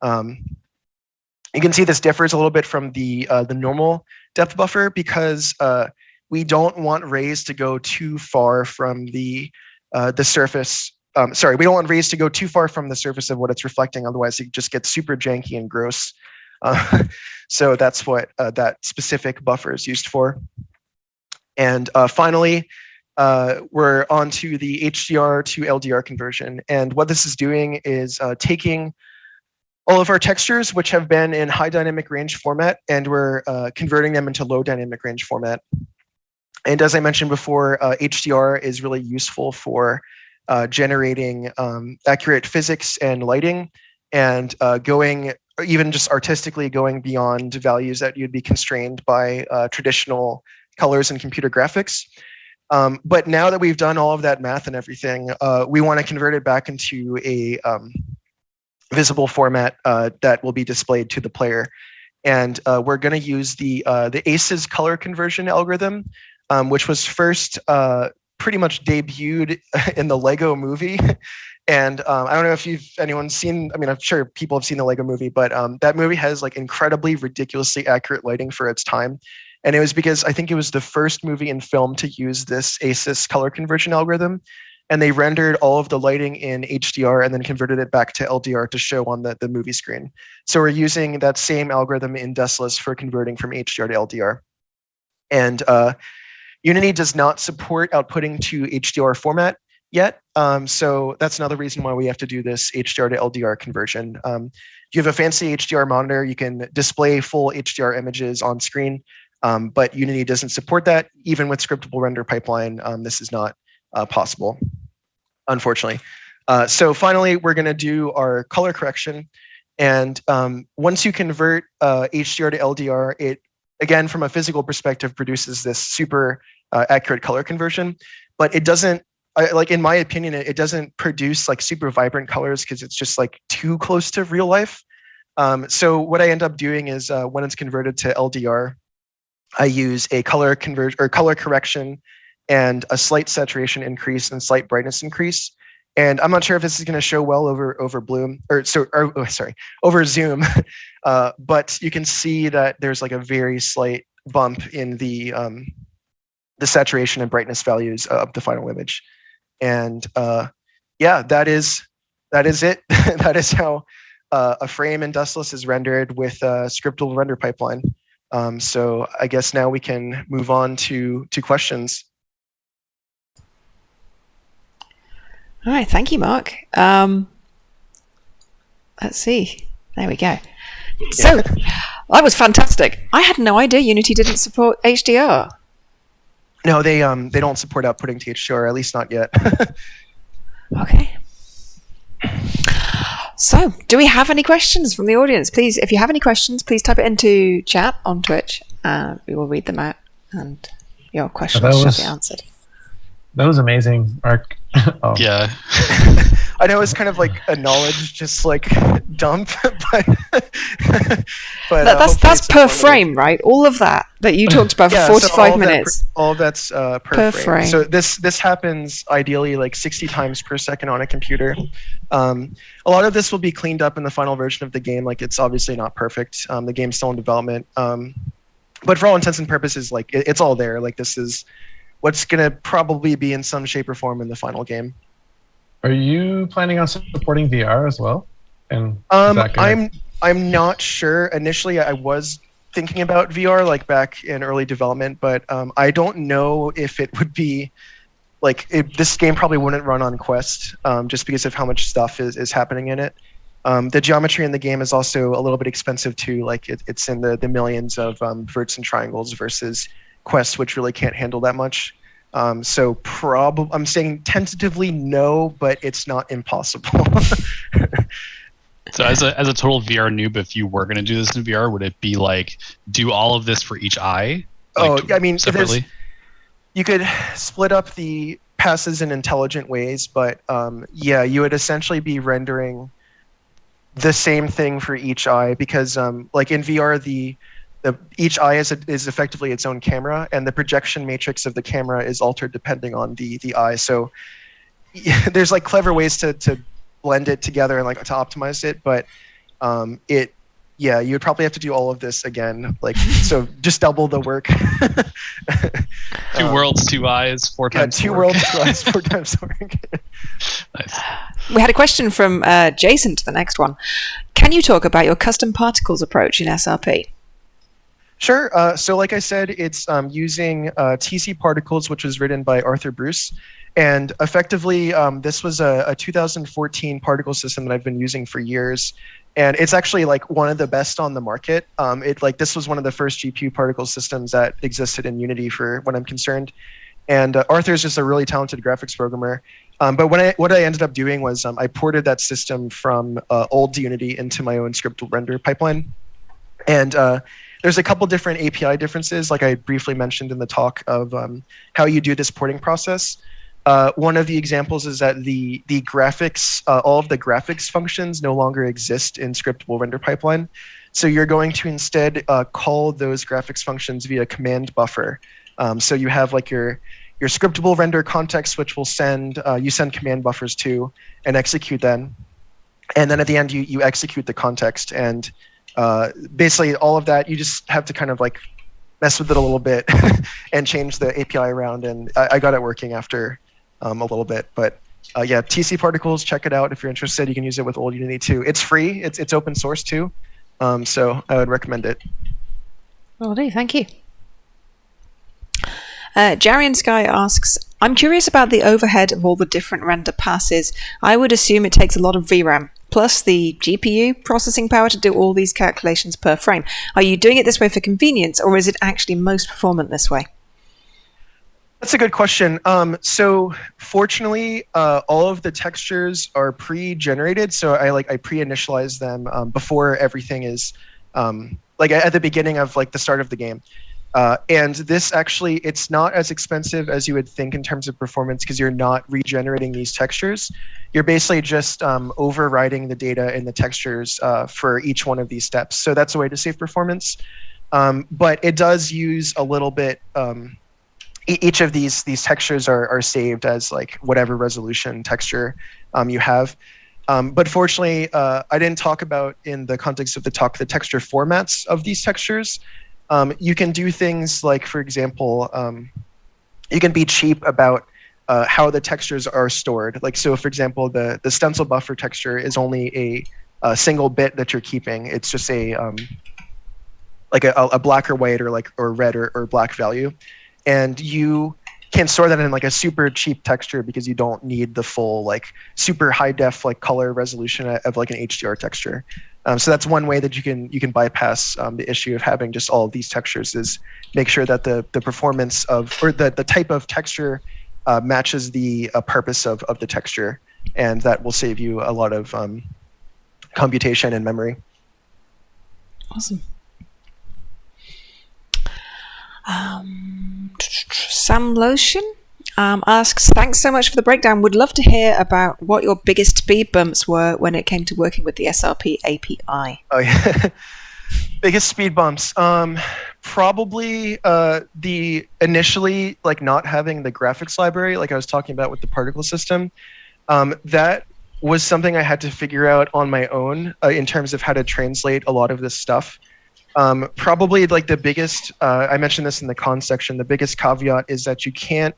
you can see this differs a little bit from the normal depth buffer because we don't want rays to go too far from the surface. Sorry, we don't want rays to go too far from the surface of what it's reflecting. Otherwise, it just gets super janky and gross. So that's what that specific buffer is used for. And finally, we're on to the HDR to LDR conversion. And what this is doing is taking all of our textures, which have been in high dynamic range format, and we're converting them into low dynamic range format. And as I mentioned before, HDR is really useful for generating accurate physics and lighting, and going, or even just artistically going beyond values that you'd be constrained by traditional colors and computer graphics. But now that we've done all of that math and everything, we want to convert it back into a visible format that will be displayed to the player. And we're going to use the ACES color conversion algorithm, which was first pretty much debuted in the Lego movie. And I don't know if anyone's seen, I mean, I'm sure people have seen the Lego movie, but that movie has like incredibly ridiculously accurate lighting for its time. And it was because I think it was the first movie in film to use this ACES color conversion algorithm. And they rendered all of the lighting in HDR and then converted it back to LDR to show on the movie screen. So we're using that same algorithm in Desolus for converting from HDR to LDR. And Unity does not support outputting to HDR format yet. So that's another reason why we have to do this HDR to LDR conversion. If you have a fancy HDR monitor, you can display full HDR images on screen, but Unity doesn't support that. Even with Scriptable Render Pipeline, this is not possible, unfortunately. So finally, we're going to do our color correction. And once you convert HDR to LDR, it, again, from a physical perspective, produces this super accurate color conversion. But it doesn't, like in my opinion, it doesn't produce like super vibrant colors because it's just like too close to real life. So what I end up doing is when it's converted to LDR, I use a color correction and a slight saturation increase and slight brightness increase. And I'm not sure if this is going to show well over Bloom over Zoom, but you can see that there's like a very slight bump in the saturation and brightness values of the final image. And yeah, that is it. That is how a frame in Desolus is rendered with Scriptable Render Pipeline. So I guess now we can move on to questions. All right, thank you, Mark. Let's see. There we go. So that was fantastic. I had no idea Unity didn't support HDR. No, they don't support outputting to HDR, at least not yet. Okay. So, do we have any questions from the audience? Please, if you have any questions, please type it into chat on Twitch. We will read them out, and your questions shall be answered. That was amazing, Mark. Oh. Yeah. I know it's kind of like a knowledge just like dump, but that's per frame, right? All of that you talked about for 45 minutes. All that's per frame. So this happens ideally like 60 times per second on a computer. A lot of this will be cleaned up in the final version of the game. Like it's obviously not perfect. The game's still in development. But for all intents and purposes, like it's all there. Like this is what's going to probably be in some shape or form in the final game. Are you planning on supporting VR as well? And I'm not sure. Initially, I was thinking about VR like back in early development, but I don't know if it would be like this game probably wouldn't run on Quest just because of how much stuff is happening in it. The geometry in the game is also a little bit expensive too. Like it's in the millions of verts and triangles versus Quest, which really can't handle that much. So probably I'm saying tentatively no, but it's not impossible. So as a total VR noob, if you were going to do this in VR, would it be like do all of this for each eye? Like, I mean, separately? You could split up the passes in intelligent ways, but yeah, you would essentially be rendering the same thing for each eye because like in VR, the each eye is effectively its own camera, and the projection matrix of the camera is altered depending on the eye. So there's like clever ways to blend it together and like to optimize it, but you would probably have to do all of this again, like so just double the work. Two worlds, two eyes, four times. Two worlds, 2 eyes, 4 times work. Nice. We had a question from Jason to the next one. Can you talk about your custom particles approach in SRP? Sure. So like I said, it's using TC Particles, which was written by Arthur Bruce. And effectively, this was a 2014 particle system that I've been using for years. And it's actually like one of the best on the market. This was one of the first GPU particle systems that existed in Unity for what I'm concerned. And Arthur is just a really talented graphics programmer. But what I ended up doing was I ported that system from old Unity into my own scriptable render pipeline. And there's a couple different API differences, like I briefly mentioned in the talk, of how you do this porting process. One of the examples is that the graphics, all of the graphics functions no longer exist in scriptable render pipeline. So you're going to instead call those graphics functions via command buffer. So you have like your scriptable render context, which will send command buffers to and execute them. And then at the end, you execute the context. And basically all of that, you just have to kind of like mess with it a little bit and change the API around. And I got it working after a little bit. But TC Particles, check it out if you're interested. You can use it with old Unity too. It's free. It's open source too. So I would recommend it. Will do. Thank you. Jarian Sky asks, I'm curious about the overhead of all the different render passes. I would assume it takes a lot of VRAM, plus the GPU processing power to do all these calculations per frame. Are you doing it this way for convenience, or is it actually most performant this way? That's a good question. So fortunately, all of the textures are pre-generated. So I pre-initialize them before everything is like at the beginning of like the start of the game. And this actually, it's not as expensive as you would think in terms of performance because you're not regenerating these textures. You're basically just overriding the data in the textures for each one of these steps. So that's a way to save performance. But it does use a little bit, each of these textures are saved as like whatever resolution texture you have. But fortunately, I didn't talk about in the context of the talk the texture formats of these textures. You can do things like, for example, you can be cheap about how the textures are stored. Like, so for example, the stencil buffer texture is only a single bit that you're keeping. It's just a black or white or red or black value. And you can store that in like a super cheap texture because you don't need the full like super high def like color resolution of like an HDR texture. So that's one way that you can bypass the issue of having just all of these textures, is make sure that the performance of, or the type of texture matches the purpose of the texture, and that will save you a lot of computation and memory. Awesome. Sam Lotion asks, thanks so much for the breakdown. Would love to hear about what your biggest speed bumps were when it came to working with the SRP API. Oh yeah, biggest speed bumps. Probably the initially like not having the graphics library, like I was talking about with the particle system. That was something I had to figure out on my own in terms of how to translate a lot of this stuff. Probably like the biggest, I mentioned this in the con section, the biggest caveat is that you can't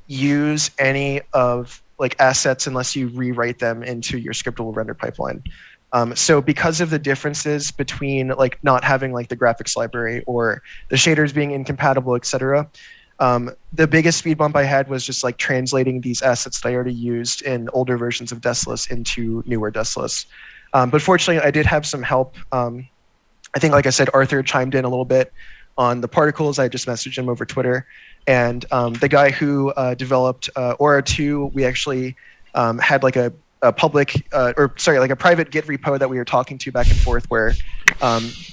use any of like assets unless you rewrite them into your scriptable render pipeline. So because of the differences between like not having like the graphics library or the shaders being incompatible, etc., the biggest speed bump I had was just like translating these assets that I already used in older versions of Desolus into newer Desolus. But fortunately, I did have some help. I think, like I said, Arthur chimed in a little bit on the particles. I just messaged him over Twitter. And the guy who developed Aura 2, we actually had like a public, like a private Git repo that we were talking to back and forth where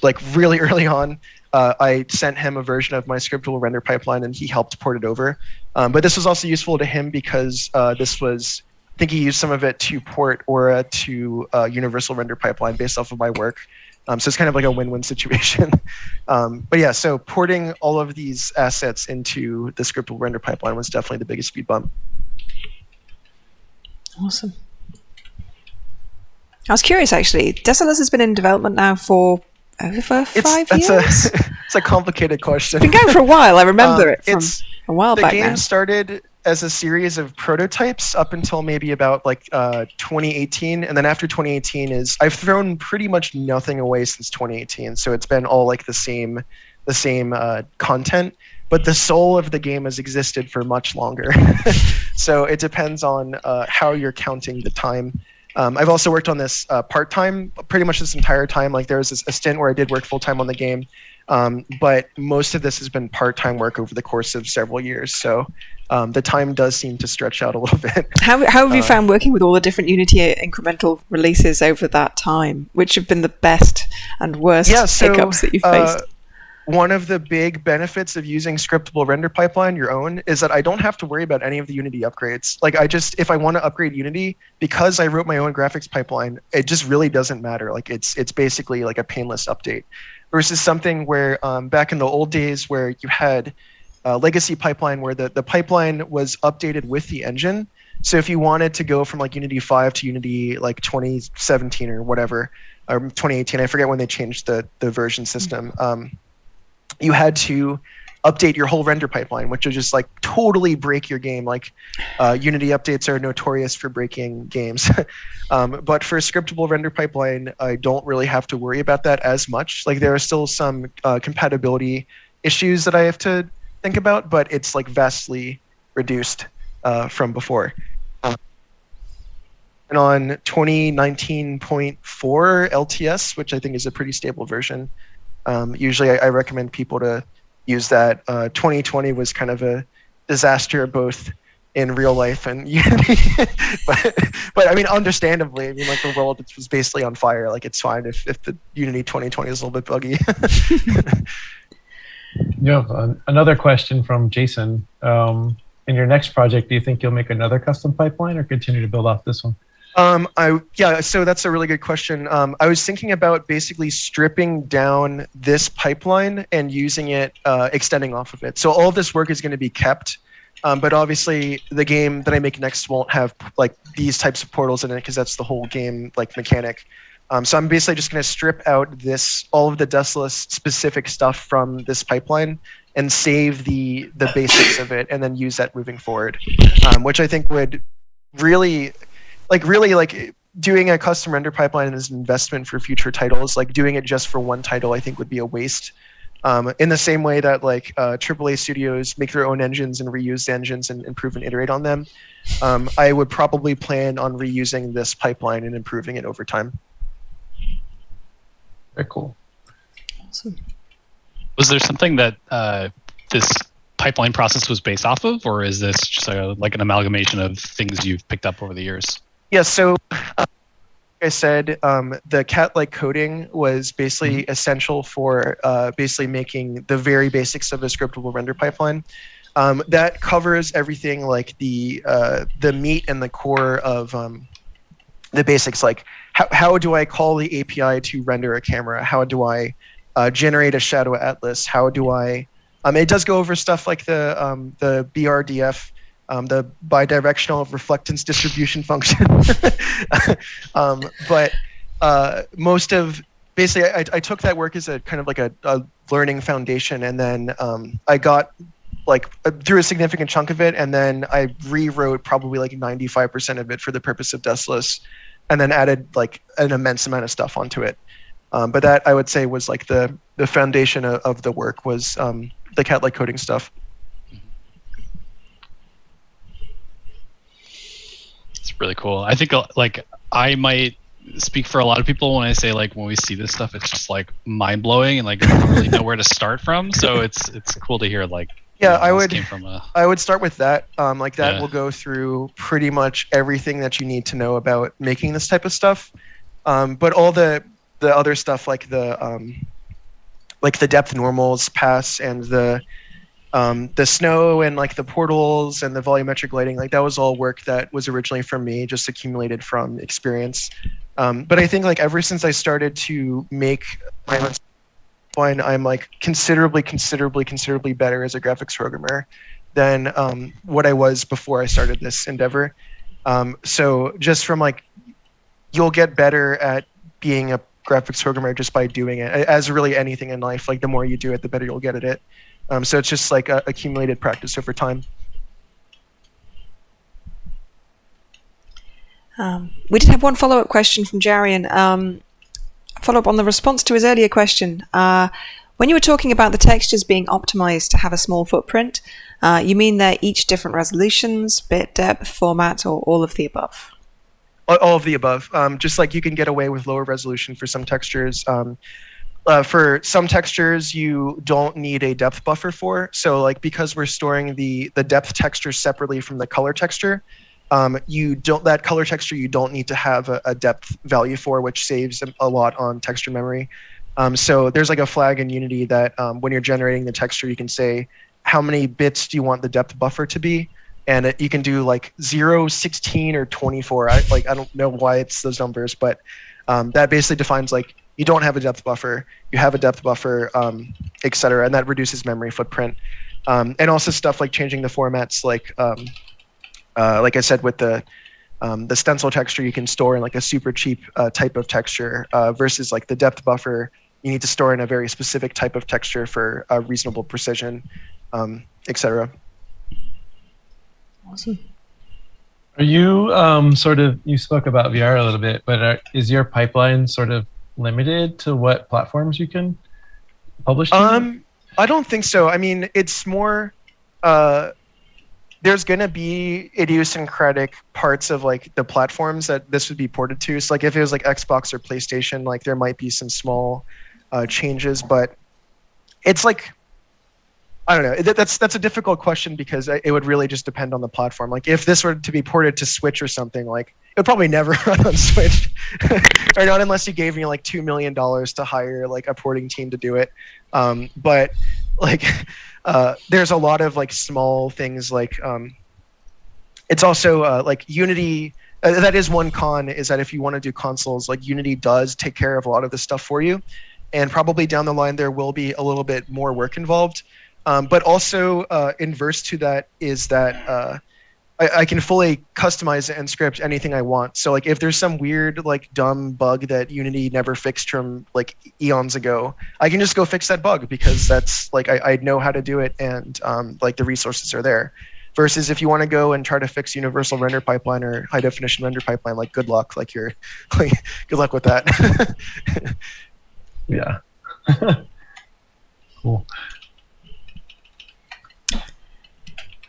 like really early on, I sent him a version of my scriptable render pipeline and he helped port it over. But this was also useful to him because this was, I think he used some of it to port Aura to universal render pipeline based off of my work. So it's kind of like a win-win situation. But yeah, so porting all of these assets into the scriptable render pipeline was definitely the biggest speed bump. Awesome. I was curious, actually. Desolus has been in development now for over 5 years? It's a complicated question. It's been going for a while. I remember it from a while back now. The game started as a series of prototypes up until maybe about 2018, and then after 2018 I've thrown pretty much nothing away since 2018. So it's been all like the same content, but the soul of the game has existed for much longer. So it depends on how you're counting the time. I've also worked on this part-time pretty much this entire time. Like there was a stint where I did work full-time on the game, but most of this has been part-time work over the course of several years. So the time does seem to stretch out a little bit. How have you found working with all the different Unity incremental releases over that time? Which have been the best and worst hiccups that you've faced? One of the big benefits of using scriptable render pipeline, your own, is that I don't have to worry about any of the Unity upgrades. Like if I want to upgrade Unity, because I wrote my own graphics pipeline, it just really doesn't matter. Like it's basically like a painless update, versus something where back in the old days where you had a legacy pipeline where the pipeline was updated with the engine. So if you wanted to go from like Unity 5 to Unity like 2017 or whatever, or 2018, I forget when they changed the version system. You had to update your whole render pipeline, which would just like totally break your game. Like Unity updates are notorious for breaking games. But for a scriptable render pipeline, I don't really have to worry about that as much. Like there are still some compatibility issues that I have to think about, but it's like vastly reduced from before. And on 2019.4 LTS, which I think is a pretty stable version, usually I recommend people to use that. 2020 was kind of a disaster both in real life and Unity. but I mean, understandably, I mean, like the world was basically on fire. Like it's fine if the Unity 2020 is a little bit buggy. Another question from Jason. In your next project, do you think you'll make another custom pipeline or continue to build off this one? So that's a really good question. I was thinking about basically stripping down this pipeline and using it, extending off of it. So all of this work is going to be kept, but obviously the game that I make next won't have like these types of portals in it because that's the whole game like mechanic. So I'm basically just going to strip out all of the Desolus specific stuff from this pipeline and save the basics of it, and then use that moving forward, which I think would really doing a custom render pipeline is an investment for future titles. Like doing it just for one title, I think would be a waste. In the same way that like AAA studios make their own engines and reuse the engines and improve and iterate on them, I would probably plan on reusing this pipeline and improving it over time. Very cool. Awesome. Was there something that this pipeline process was based off of, or is this just like an amalgamation of things you've picked up over the years? Yeah, so like I said, the cat-like coding was basically essential for basically making the very basics of a scriptable render pipeline. That covers everything like the meat and the core of the basics, like how do I call the API to render a camera? How do I generate a shadow atlas? How do I... it does go over stuff like the BRDF, the bidirectional reflectance distribution function. But most of... Basically, I took that work as a kind of like a learning foundation, and then I got through a significant chunk of it, and then I rewrote probably like 95% of it for the purpose of Desolus, and then added like an immense amount of stuff onto it. But that, I would say, was like the foundation of the work was the cat-like coding stuff. It's really cool. I think like I might speak for a lot of people when I say like when we see this stuff, it's just like mind blowing and like I don't really know where to start from. So it's cool to hear like. Yeah, I would start with that. That will go through pretty much everything that you need to know about making this type of stuff. But all the other stuff like the depth normals pass and the snow and like the portals and the volumetric lighting, like that was all work that was originally from me, just accumulated from experience. But I think like ever since I started to make my own pipeline, I'm like considerably better as a graphics programmer than what I was before I started this endeavor. So just from like, you'll get better at being a graphics programmer just by doing it. As really anything in life, like the more you do it, the better you'll get at it. So it's just like accumulated practice over time. We did have one follow-up question from Jarian. Follow-up on the response to his earlier question. When you were talking about the textures being optimized to have a small footprint, you mean they're each different resolutions, bit depth, format, or all of the above? All of the above. Just like you can get away with lower resolution for some textures. For some textures, you don't need a depth buffer for. So like because we're storing the depth texture separately from the color texture, that color texture you don't need to have a depth value for, which saves a lot on texture memory. So there's like a flag in Unity that when you're generating the texture, you can say how many bits do you want the depth buffer to be, and you can do like 0, 16, or 24. I don't know why it's those numbers, but that basically defines like you don't have a depth buffer, you have a depth buffer, etc., and that reduces memory footprint. And also stuff like changing the formats, like I said with the stencil texture, you can store in like a super cheap type of texture versus like the depth buffer. You need to store in a very specific type of texture for reasonable precision, etc. Awesome. Are you you spoke about VR a little bit, but is your pipeline sort of limited to what platforms you can publish to? I don't think so. I mean, it's more, there's going to be idiosyncratic parts of like the platforms that this would be ported to. So like if it was like Xbox or PlayStation, like there might be some small changes, but it's like, I don't know. That's a difficult question because it would really just depend on the platform. Like if this were to be ported to Switch or something, like it would probably never run on Switch, or not unless you gave me like $2 million to hire like a porting team to do it. But like there's a lot of like small things like it's also like Unity. That is one con, is that if you want to do consoles, like Unity does take care of a lot of this stuff for you, and probably down the line there will be a little bit more work involved. But also inverse to that is that I can fully customize and script anything I want. So like if there's some weird like dumb bug that Unity never fixed from like eons ago, I can just go fix that bug because that's like I know how to do it, and like the resources are there. Versus if you want to go and try to fix universal render pipeline or high definition render pipeline, like good luck. Like you're like good luck with that. Yeah. Cool.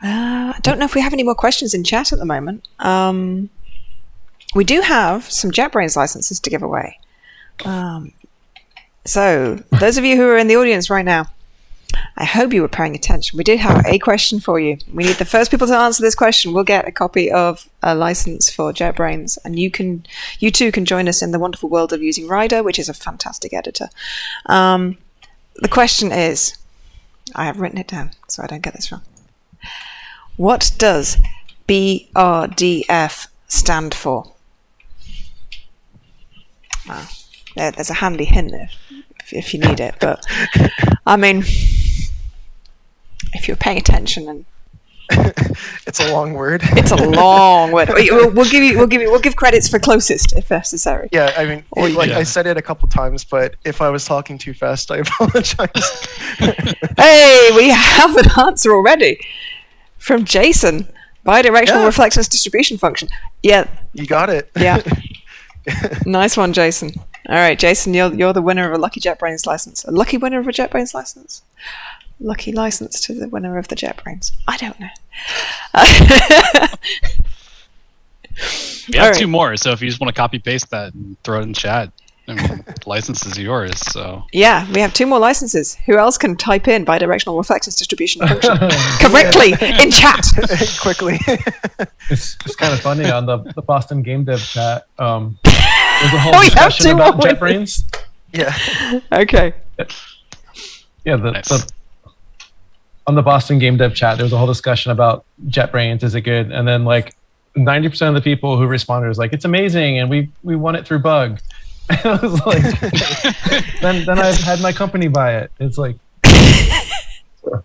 I don't know if we have any more questions in chat at the moment. We do have some JetBrains licenses to give away. So those of you who are in the audience right now, I hope you were paying attention. We did have a question for you. We need the first people to answer this question. We'll get a copy of a license for JetBrains, and you too can join us in the wonderful world of using Rider, which is a fantastic editor. The question is, I have written it down so I don't get this wrong. What does BRDF stand for? Well, there's a handy hint if you need it, but I mean, if you're paying attention, and it's a long word. It's a long word. We'll give credits for closest if necessary. Yeah, I mean, I said it a couple times, but if I was talking too fast, I apologize. Hey, we have an answer already. From Jason, bidirectional reflectance distribution function. Yeah. You got it. Yeah. Nice one, Jason. All right, Jason, you're the winner of a lucky JetBrains license. A lucky winner of a JetBrains license? Lucky license to the winner of the JetBrains. I don't know. We have two more, so if you just want to copy paste that and throw it in chat, I mean, the license is yours. So yeah, we have two more licenses. Who else can type in bidirectional reflectance distribution function correctly in chat? Quickly. It's kind of funny on the Boston Game Dev chat. There's a whole discussion about JetBrains. Yeah. Okay. Yeah. On the Boston Game Dev chat, there was a whole discussion about JetBrains. Is it good? And then like 90% of the people who responded was like, "It's amazing, and we won it through bug." And I was like, then I've had my company buy it. It's like, Yeah,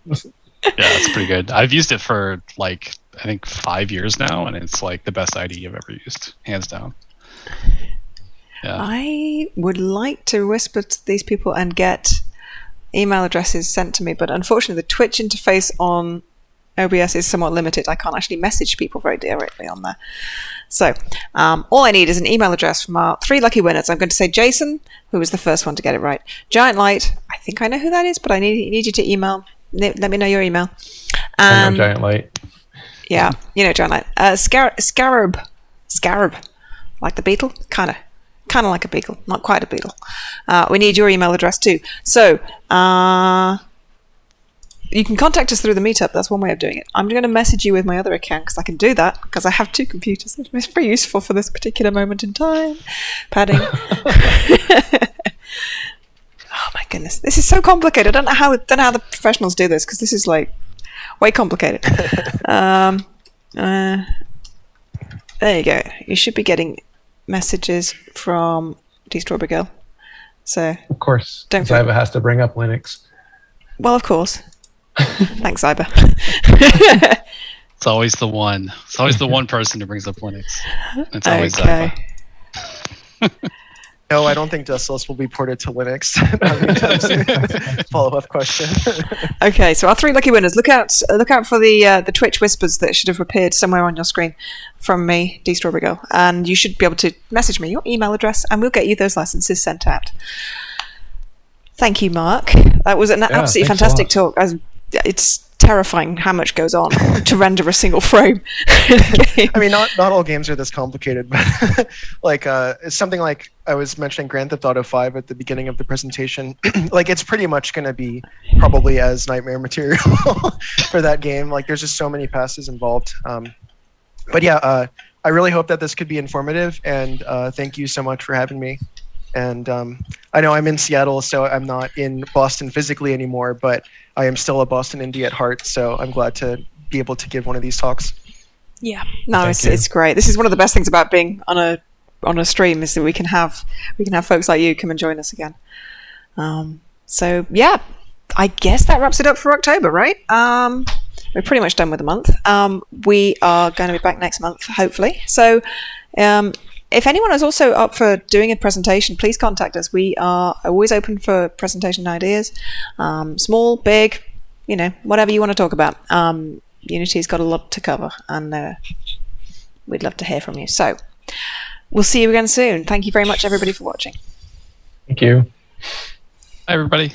it's pretty good. I've used it for like I think 5 years now, and it's like the best IDE I've ever used, hands down. Yeah. I would like to whisper to these people and get email addresses sent to me, but unfortunately the Twitch interface on OBS is somewhat limited. I can't actually message people very directly on there. So all I need is an email address from our 3 lucky winners. I'm going to say Jason, who was the first one to get it right. Giant Light, I think I know who that is, but I need you to email. Let me know your email. I know Giant Light. Yeah, you know Giant Light. Scarab, like the beetle, kind of like a beetle, not quite a beetle. We need your email address too. So you can contact us through the meetup. That's one way of doing it. I'm going to message you with my other account because I can do that because I have 2 computers. It's very useful for this particular moment in time. Padding. Oh my goodness, this is so complicated. I don't know how the professionals do this because this is like way complicated. There you go. You should be getting messages from Strawberry Girl. So Of course, don't forget. Zyba has to bring up Linux. Well, of course. Thanks, Zyba. It's always the one. It's always the one person who brings up Linux. It's always Okay. No, I don't think Desolus will be ported to Linux. Follow-up question. Okay, so our 3 lucky winners. Look out for the Twitch whispers that should have appeared somewhere on your screen from me, Strawberry Girl, and you should be able to message me your email address, and we'll get you those licenses sent out. Thank you, Mark. That was an absolutely fantastic talk. It's terrifying how much goes on to render a single frame in a game. I mean, not all games are this complicated, but like it's something like I was mentioning Grand Theft Auto 5 at the beginning of the presentation. Like it's pretty much going to be probably as nightmare material for that game. Like there's just so many passes involved. But yeah, I really hope that this could be informative, and thank you so much for having me. And I know I'm in Seattle, so I'm not in Boston physically anymore, but I am still a Boston indie at heart, so I'm glad to be able to give one of these talks. Yeah, no, it's great. This is one of the best things about being on a stream is that we can have folks like you come and join us again. So yeah, I guess that wraps it up for October, right? We're pretty much done with the month. We are going to be back next month, hopefully. So if anyone is also up for doing a presentation, please contact us. We are always open for presentation ideas, small, big, whatever you want to talk about. Unity's got a lot to cover, and we'd love to hear from you. So we'll see you again soon. Thank you very much, everybody, for watching. Thank you. Hi, everybody.